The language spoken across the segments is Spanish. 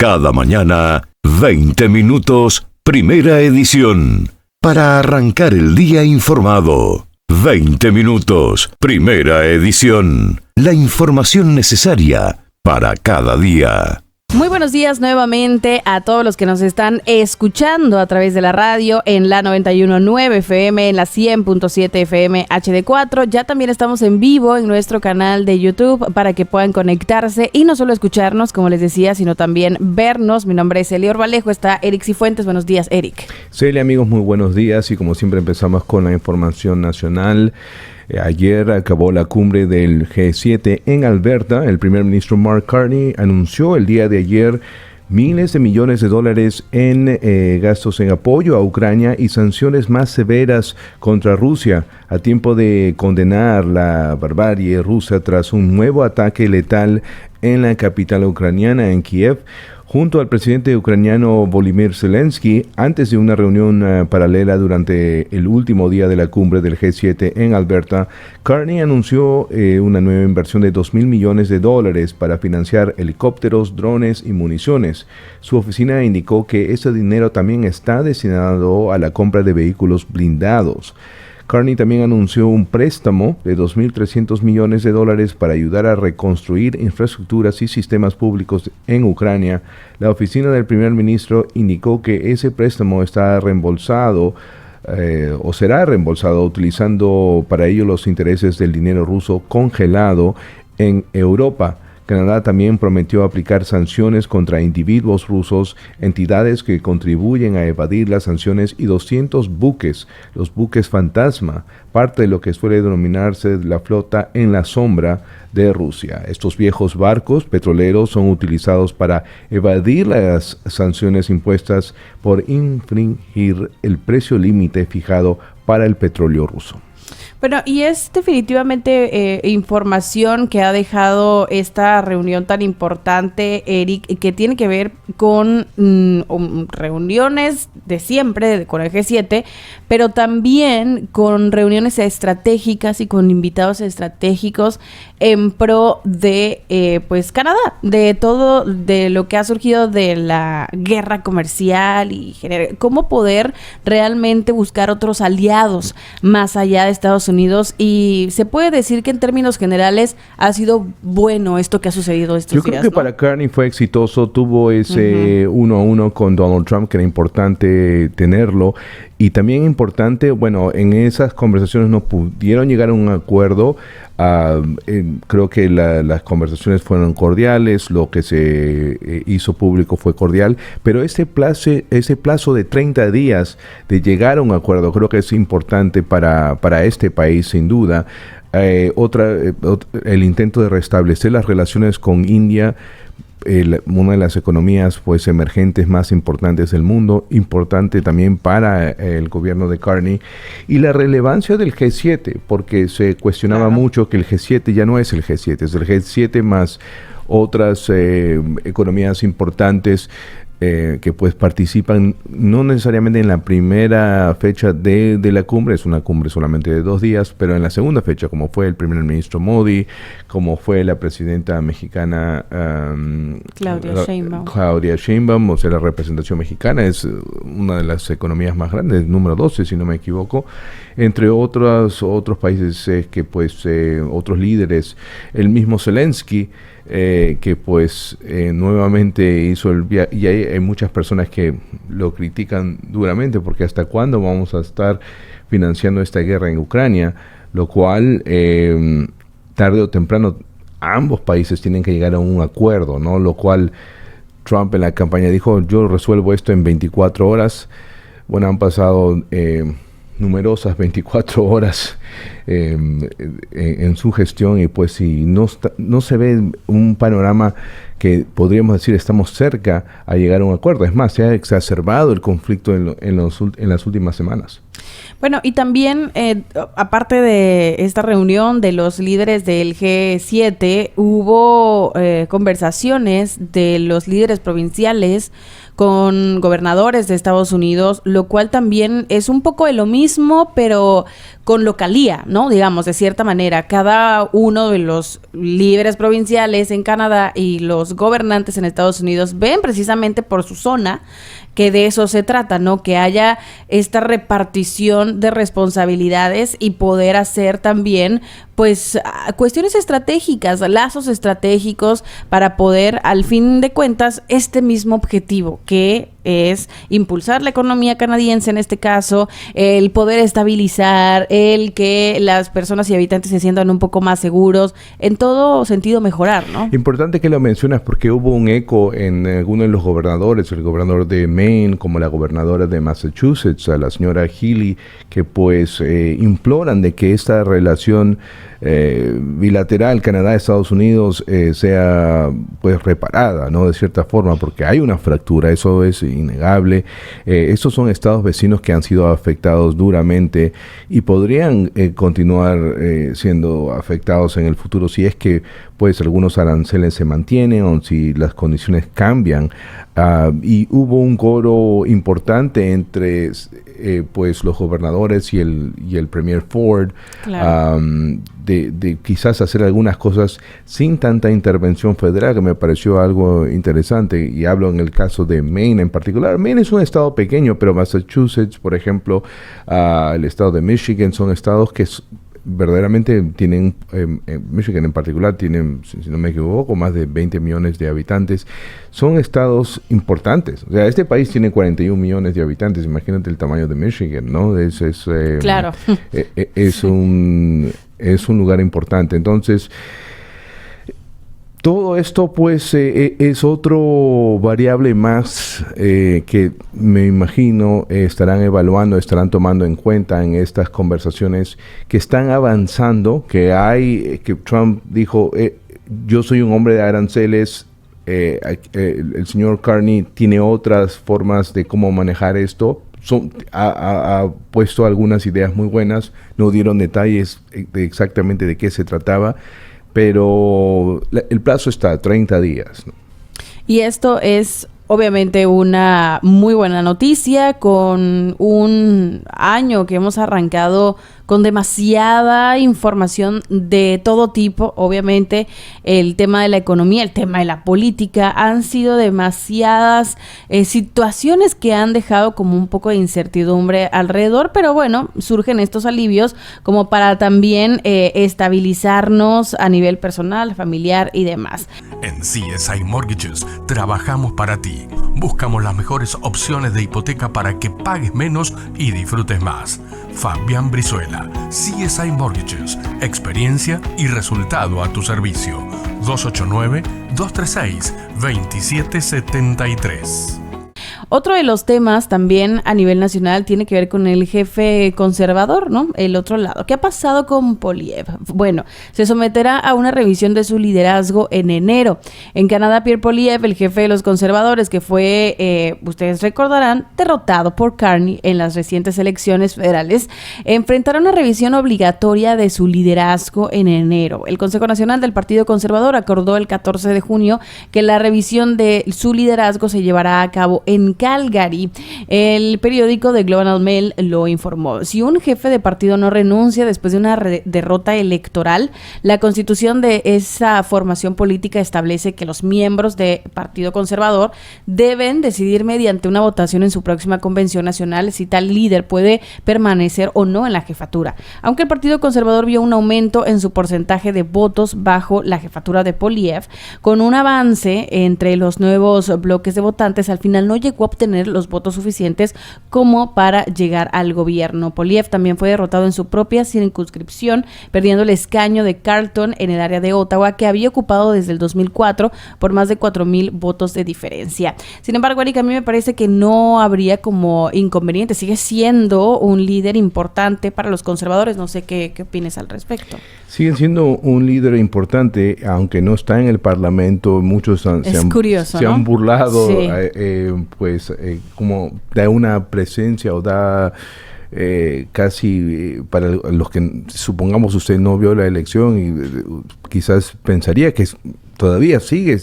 Cada mañana, 20 minutos, primera edición. Para arrancar el día informado. 20 minutos, primera edición. La información necesaria para cada día. Muy buenos días nuevamente a todos los que nos están escuchando a través de la radio en la 91.9 FM, en la 100.7 FM HD4. Ya también estamos en vivo en nuestro canal de YouTube para que puedan conectarse y no solo escucharnos, como les decía, sino también vernos. Mi nombre es Elior Vallejo, está Eric Cifuentes. Buenos días, Eric. Celia, amigos, muy buenos días y como siempre empezamos con la información nacional. Ayer acabó la cumbre del G7 en Alberta. El primer ministro Mark Carney anunció el día de ayer miles de millones de dólares en gastos en apoyo a Ucrania y sanciones más severas contra Rusia, a tiempo de condenar la barbarie rusa tras un nuevo ataque letal en la capital ucraniana, en Kiev. Junto al presidente ucraniano Volodymyr Zelensky, antes de una reunión paralela durante el último día de la cumbre del G7 en Alberta, Carney anunció una nueva inversión de $2,000 millones para financiar helicópteros, drones y municiones. Su oficina indicó que ese dinero también está destinado a la compra de vehículos blindados. Carney también anunció un préstamo de $2,300 millones para ayudar a reconstruir infraestructuras y sistemas públicos en Ucrania. La oficina del primer ministro indicó que ese préstamo está reembolsado o será reembolsado utilizando para ello los intereses del dinero ruso congelado en Europa. Canadá también prometió aplicar sanciones contra individuos rusos, entidades que contribuyen a evadir las sanciones y 200 buques, los buques fantasma, parte de lo que suele denominarse la flota en la sombra de Rusia. Estos viejos barcos petroleros son utilizados para evadir las sanciones impuestas por infringir el precio límite fijado para el petróleo ruso. Bueno, y es definitivamente información que ha dejado esta reunión tan importante, Eric, que tiene que ver con reuniones de siempre con el G7, pero también con reuniones estratégicas y con invitados estratégicos en pro de pues Canadá, de todo de lo que ha surgido de la guerra comercial y cómo poder realmente buscar otros aliados más allá de Estados Unidos. Y se puede decir que en términos generales ha sido bueno esto que ha sucedido estos días. Yo creo que para Carney fue exitoso, tuvo ese 1-1 con Donald Trump, que era importante tenerlo. Y también importante, bueno, en esas conversaciones no pudieron llegar a un acuerdo. Creo que las conversaciones fueron cordiales, lo que se hizo público fue cordial, pero ese plazo de 30 días de llegar a un acuerdo creo que es importante para este país, sin duda. El intento de restablecer las relaciones con India, una de las economías pues emergentes más importantes del mundo, importante también para el gobierno de Carney, y la relevancia del G7, porque se cuestionaba mucho que el G7 ya no es el G7, es el G7 más otras economías importantes que pues participan no necesariamente en la primera fecha de la cumbre, es una cumbre solamente de 2 días, pero en la segunda fecha, como fue el primer ministro Modi, como fue la presidenta mexicana Claudia Sheinbaum, o sea, la representación mexicana es una de las economías más grandes, número 12 si no me equivoco, entre otros países que pues otros líderes, el mismo Zelensky, que pues nuevamente hizo el viaje, y hay muchas personas que lo critican duramente porque hasta cuándo vamos a estar financiando esta guerra en Ucrania, lo cual tarde o temprano ambos países tienen que llegar a un acuerdo, ¿no? Lo cual Trump en la campaña dijo, yo resuelvo esto en 24 horas. Bueno, han pasado numerosas 24 horas en su gestión y pues si no se ve un panorama que podríamos decir estamos cerca a llegar a un acuerdo. Es más, se ha exacerbado el conflicto en las últimas semanas. Bueno, y también, aparte de esta reunión de los líderes del G7, hubo conversaciones de los líderes provinciales con gobernadores de Estados Unidos, lo cual también es un poco de lo mismo, pero con localía, ¿no? Digamos, de cierta manera, cada uno de los líderes provinciales en Canadá y los los gobernantes en Estados Unidos ven precisamente por su zona, que de eso se trata, ¿no? Que haya esta repartición de responsabilidades y poder hacer también, pues, cuestiones estratégicas, lazos estratégicos para poder, al fin de cuentas, este mismo objetivo, que es impulsar la economía canadiense en este caso, el poder estabilizar, el que las personas y habitantes se sientan un poco más seguros, en todo sentido mejorar, ¿no? Importante que lo mencionas porque hubo un eco en algunos de los gobernadores, el gobernador de Maine, como la gobernadora de Massachusetts, a la señora Healy, que pues imploran de que esta relación bilateral Canadá-Estados Unidos sea pues reparada, ¿no? De cierta forma, porque hay una fractura, eso es innegable. Estos son estados vecinos que han sido afectados duramente y podrían continuar siendo afectados en el futuro si es que pues algunos aranceles se mantienen o si las condiciones cambian. Y hubo un coro importante entre pues los gobernadores y el Premier Ford, claro, de quizás hacer algunas cosas sin tanta intervención federal, que me pareció algo interesante, y hablo en el caso de Maine en particular. Maine es un estado pequeño, pero Massachusetts, por ejemplo, el estado de Michigan, son estados que verdaderamente tienen, Michigan en particular tienen, si no me equivoco, más de 20 millones de habitantes. Son estados importantes. O sea, este país tiene 41 millones de habitantes. Imagínate el tamaño de Michigan, ¿no? Claro. Es un lugar importante. Entonces, todo esto pues es otro variable más que me imagino estarán evaluando, estarán tomando en cuenta en estas conversaciones que están avanzando, que Trump dijo, yo soy un hombre de aranceles, el señor Carney tiene otras formas de cómo manejar esto. Ha puesto algunas ideas muy buenas, no dieron detalles de exactamente de qué se trataba, pero el plazo está 30 días, ¿no? Y esto es obviamente una muy buena noticia con un año que hemos arrancado con demasiada información de todo tipo. Obviamente el tema de la economía, el tema de la política, han sido demasiadas situaciones que han dejado como un poco de incertidumbre alrededor, pero bueno, surgen estos alivios como para también estabilizarnos a nivel personal, familiar y demás. En CSI Mortgages trabajamos para ti. Buscamos las mejores opciones de hipoteca para que pagues menos y disfrutes más. Fabián Brizuela, CSI Mortgages, experiencia y resultado a tu servicio. 289-236-2773. Otro de los temas también a nivel nacional tiene que ver con el jefe conservador, ¿no? El otro lado. ¿Qué ha pasado con Poilievre? Bueno, se someterá a una revisión de su liderazgo en enero. En Canadá, Pierre Poilievre, el jefe de los conservadores, que fue, ustedes recordarán, derrotado por Carney en las recientes elecciones federales, enfrentará una revisión obligatoria de su liderazgo en enero. El Consejo Nacional del Partido Conservador acordó el 14 de junio que la revisión de su liderazgo se llevará a cabo en Calgary. El periódico The Globe and Mail lo informó. Si un jefe de partido no renuncia después de una derrota electoral, la constitución de esa formación política establece que los miembros del Partido Conservador deben decidir mediante una votación en su próxima convención nacional si tal líder puede permanecer o no en la jefatura. Aunque el Partido Conservador vio un aumento en su porcentaje de votos bajo la jefatura de Poilievre, con un avance entre los nuevos bloques de votantes, al final no llegó a obtener los votos suficientes como para llegar al gobierno. Poilievre también fue derrotado en su propia circunscripción, perdiendo el escaño de Carleton en el área de Ottawa, que había ocupado desde el 2004 por más de 4,000 votos de diferencia. Sin embargo, Eric, a mí me parece que no habría como inconveniente. Sigue siendo un líder importante para los conservadores. No sé qué opines al respecto. Sigue siendo un líder importante, aunque no está en el Parlamento. Muchos se han burlado, sí. Como da una presencia o da casi para los que supongamos usted no vio la elección y quizás pensaría que todavía sigue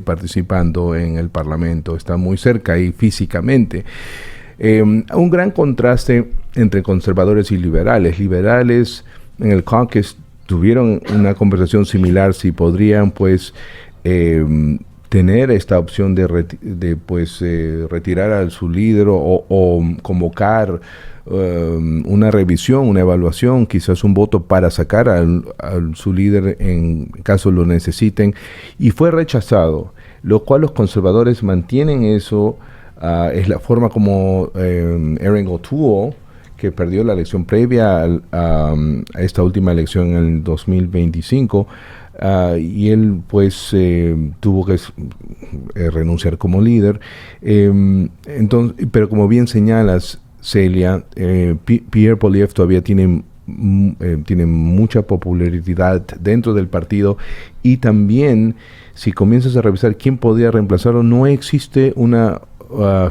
participando en el Parlamento, está muy cerca y físicamente. Un gran contraste entre conservadores y liberales. Liberales en el caucus tuvieron una conversación similar si podrían tener esta opción de retirar a su líder o convocar una revisión, una evaluación, quizás un voto para sacar a su líder en caso lo necesiten, y fue rechazado, lo cual los conservadores mantienen eso. Es la forma como Erin O'Toole, que perdió la elección previa a esta última elección en el 2025, y él pues tuvo que renunciar como líder. Entonces, pero como bien señalas, Celia, Pierre Poilievre todavía tiene mucha popularidad dentro del partido, y también si comienzas a revisar quién podría reemplazarlo, no existe una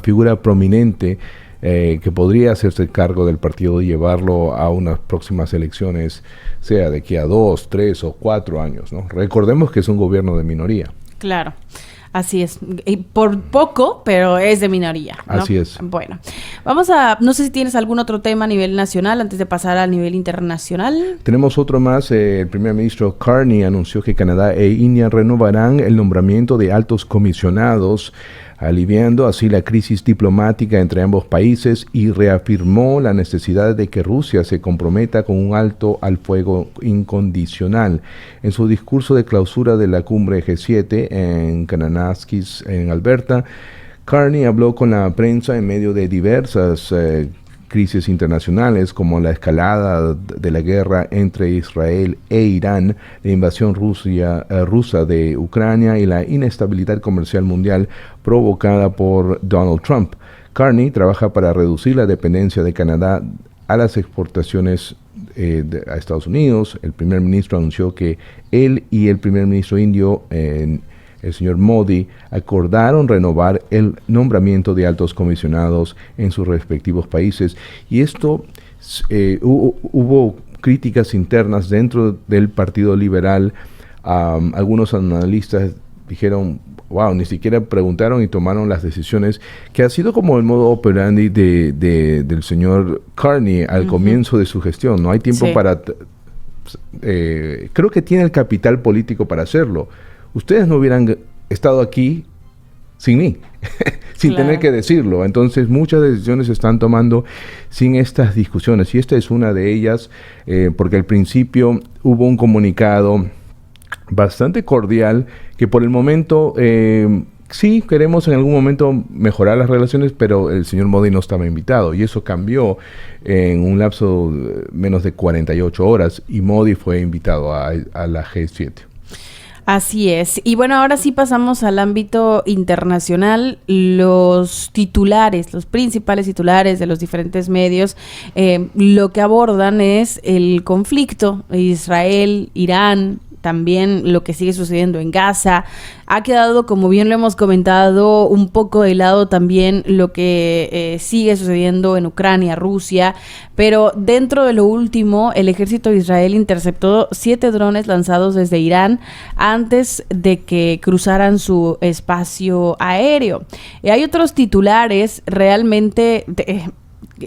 figura prominente que podría hacerse cargo del partido y llevarlo a unas próximas elecciones, sea de aquí a 2, 3 o 4 años, ¿no? Recordemos que es un gobierno de minoría. Claro. Así es, y por poco, pero es de minoría, ¿no? Así es. Bueno, no sé si tienes algún otro tema a nivel nacional antes de pasar al nivel internacional. Tenemos otro más. El primer ministro Carney anunció que Canadá e India renovarán el nombramiento de altos comisionados, aliviando así la crisis diplomática entre ambos países, y reafirmó la necesidad de que Rusia se comprometa con un alto al fuego incondicional. En su discurso de clausura de la cumbre G7 en Kananaskis, en Alberta, Carney habló con la prensa en medio de diversas crisis internacionales, como la escalada de la guerra entre Israel e Irán, la invasión rusa de Ucrania y la inestabilidad comercial mundial provocada por Donald Trump. Carney trabaja para reducir la dependencia de Canadá a las exportaciones a Estados Unidos. El primer ministro anunció que él y el primer ministro indio, el señor Modi, acordaron renovar el nombramiento de altos comisionados en sus respectivos países. Y esto, hubo críticas internas dentro del Partido Liberal. Algunos analistas dijeron, wow, ni siquiera preguntaron y tomaron las decisiones, que ha sido como el modo operandi del señor Carney al comienzo de su gestión. No hay tiempo para... creo que tiene el capital político para hacerlo. Ustedes no hubieran estado aquí sin mí, sin tener que decirlo. Entonces, muchas decisiones se están tomando sin estas discusiones. Y esta es una de ellas, porque al principio hubo un comunicado bastante cordial, que por el momento, sí, queremos en algún momento mejorar las relaciones, pero el señor Modi no estaba invitado. Y eso cambió en un lapso de menos de 48 horas, y Modi fue invitado a la G7. Así es. Y bueno, ahora sí pasamos al ámbito internacional. Los titulares, los principales titulares de los diferentes medios, lo que abordan es el conflicto Israel-Irán, también lo que sigue sucediendo en Gaza. Ha quedado, como bien lo hemos comentado, un poco de lado también lo que sigue sucediendo en Ucrania, Rusia, pero dentro de lo último, el ejército de Israel interceptó 7 drones lanzados desde Irán antes de que cruzaran su espacio aéreo. Y hay otros titulares realmente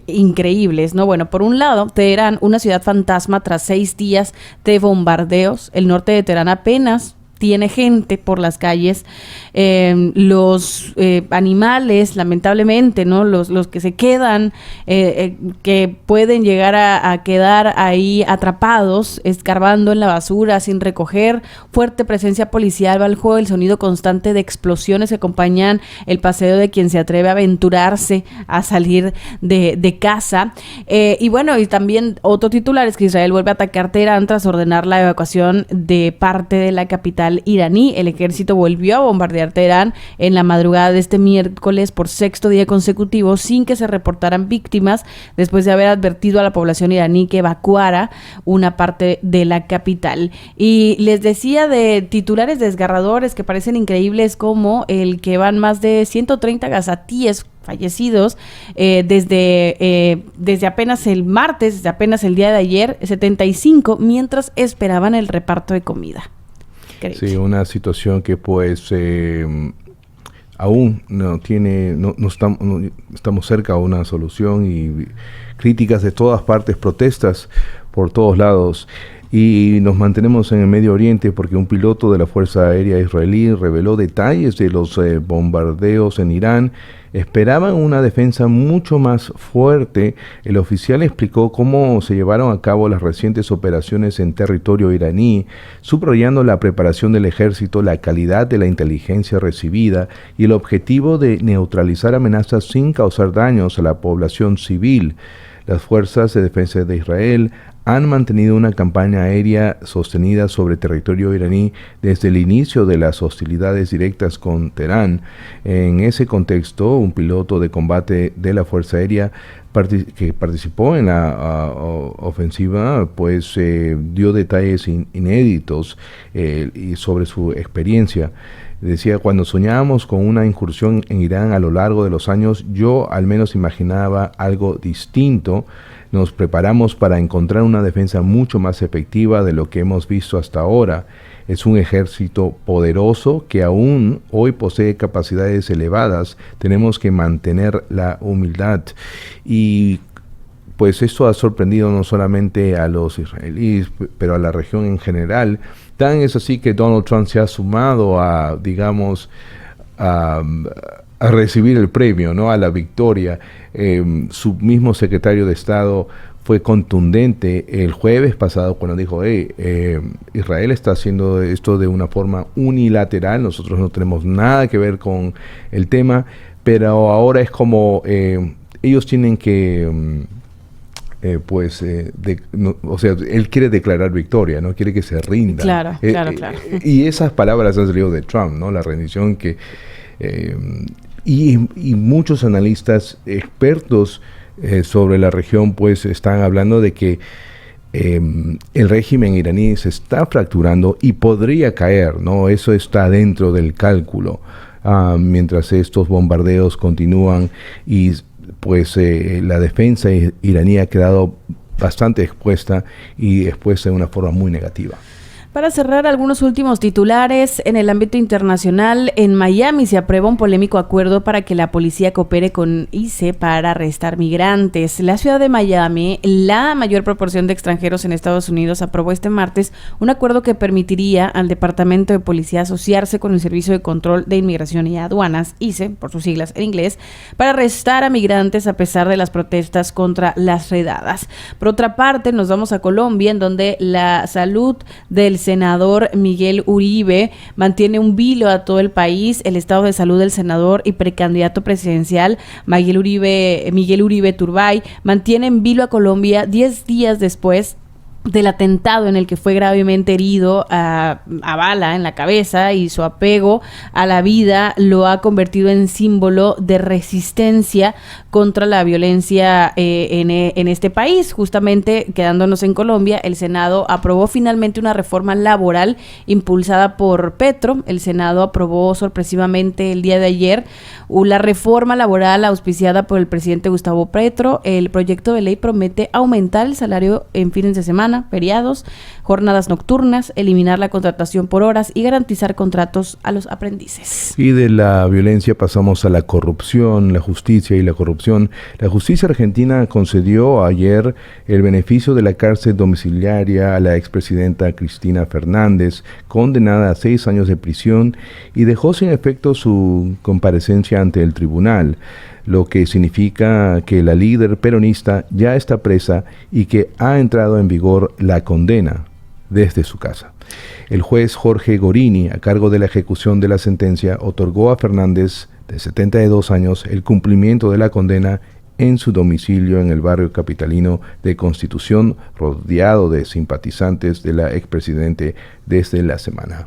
increíbles, ¿no? Bueno, por un lado, Teherán, una ciudad fantasma tras 6 días de bombardeos. El norte de Teherán apenas tiene gente por las calles. Los animales, lamentablemente, ¿no? Los que se quedan, que pueden llegar a quedar ahí atrapados, escarbando en la basura, sin recoger. Fuerte presencia policial bajo el sonido constante de explosiones que acompañan el paseo de quien se atreve a aventurarse a salir de casa. Y bueno, y también otro titular es que Israel vuelve a atacar Teherán tras ordenar la evacuación de parte de la capital iraní. El ejército volvió a bombardear Teherán en la madrugada de este miércoles por 6º día consecutivo, sin que se reportaran víctimas, después de haber advertido a la población iraní que evacuara una parte de la capital. Y les decía de titulares desgarradores que parecen increíbles, como el que van más de 130 gazatíes fallecidos desde apenas el martes, desde apenas el día de ayer, 75, mientras esperaban el reparto de comida. Increíble. Sí, una situación que pues aún no estamos cerca a una solución, y críticas de todas partes, protestas por todos lados. Y nos mantenemos en el Medio Oriente porque un piloto de la Fuerza Aérea israelí reveló detalles de los bombardeos en Irán. Esperaban una defensa mucho más fuerte. El oficial explicó cómo se llevaron a cabo las recientes operaciones en territorio iraní, subrayando la preparación del ejército, la calidad de la inteligencia recibida y el objetivo de neutralizar amenazas sin causar daños a la población civil. Las fuerzas de defensa de Israel han mantenido una campaña aérea sostenida sobre territorio iraní desde el inicio de las hostilidades directas con Teherán. En ese contexto, un piloto de combate de la Fuerza Aérea que participó en la ofensiva, pues dio detalles inéditos y sobre su experiencia. Decía, cuando soñábamos con una incursión en Irán a lo largo de los años, yo al menos imaginaba algo distinto. Nos preparamos para encontrar una defensa mucho más efectiva de lo que hemos visto hasta ahora. Es un ejército poderoso que aún hoy posee capacidades elevadas. Tenemos que mantener la humildad. Y pues esto ha sorprendido no solamente a los israelíes, pero a la región en general. Tan es así que Donald Trump se ha sumado a, digamos, a recibir el premio, ¿no? A la victoria. Su mismo secretario de Estado fue contundente el jueves pasado cuando dijo, Israel está haciendo esto de una forma unilateral, nosotros no tenemos nada que ver con el tema, pero ahora es como ellos tienen que... o sea, él quiere declarar victoria, no quiere que se rinda. Claro. Y esas palabras han salido de Trump, ¿no? La rendición que... y muchos analistas expertos sobre la región pues están hablando de que el régimen iraní se está fracturando y podría caer, ¿no? Eso está dentro del cálculo. Mientras estos bombardeos continúan y pues la defensa iraní ha quedado bastante expuesta y expuesta de una forma muy negativa. Para cerrar, algunos últimos titulares. En el ámbito internacional, en Miami se aprueba un polémico acuerdo para que la policía coopere con ICE para arrestar migrantes. La ciudad de Miami, la mayor proporción de extranjeros en Estados Unidos, aprobó este martes un acuerdo que permitiría al Departamento de Policía asociarse con el Servicio de Control de Inmigración y Aduanas, ICE, por sus siglas en inglés, para arrestar a migrantes a pesar de las protestas contra las redadas. Por otra parte, nos vamos a Colombia, en donde la salud del senador Miguel Uribe mantiene un vilo a todo el país. El estado de salud del senador y precandidato presidencial Miguel Uribe Turbay mantiene en vilo a Colombia 10 días después del atentado en el que fue gravemente herido a bala en la cabeza, y su apego a la vida lo ha convertido en símbolo de resistencia contra la violencia en este país. Justamente, quedándonos en Colombia, el Senado aprobó finalmente una reforma laboral impulsada por Petro. El Senado aprobó sorpresivamente el día de ayer la reforma laboral auspiciada por el presidente Gustavo Petro. El proyecto de ley promete aumentar el salario en fines de semana, feriados, jornadas nocturnas, eliminar la contratación por horas y garantizar contratos a los aprendices. Y de la violencia pasamos a la corrupción, la justicia y la corrupción. La justicia argentina concedió ayer el beneficio de la cárcel domiciliaria a la expresidenta Cristina Fernández, condenada a 6 años de prisión, y dejó sin efecto su comparecencia ante el tribunal, lo que significa que la líder peronista ya está presa y que ha entrado en vigor la condena desde su casa. El juez Jorge Gorini, a cargo de la ejecución de la sentencia, otorgó a Fernández, de 72 años, el cumplimiento de la condena en su domicilio en el barrio capitalino de Constitución, rodeado de simpatizantes de la expresidente desde la semana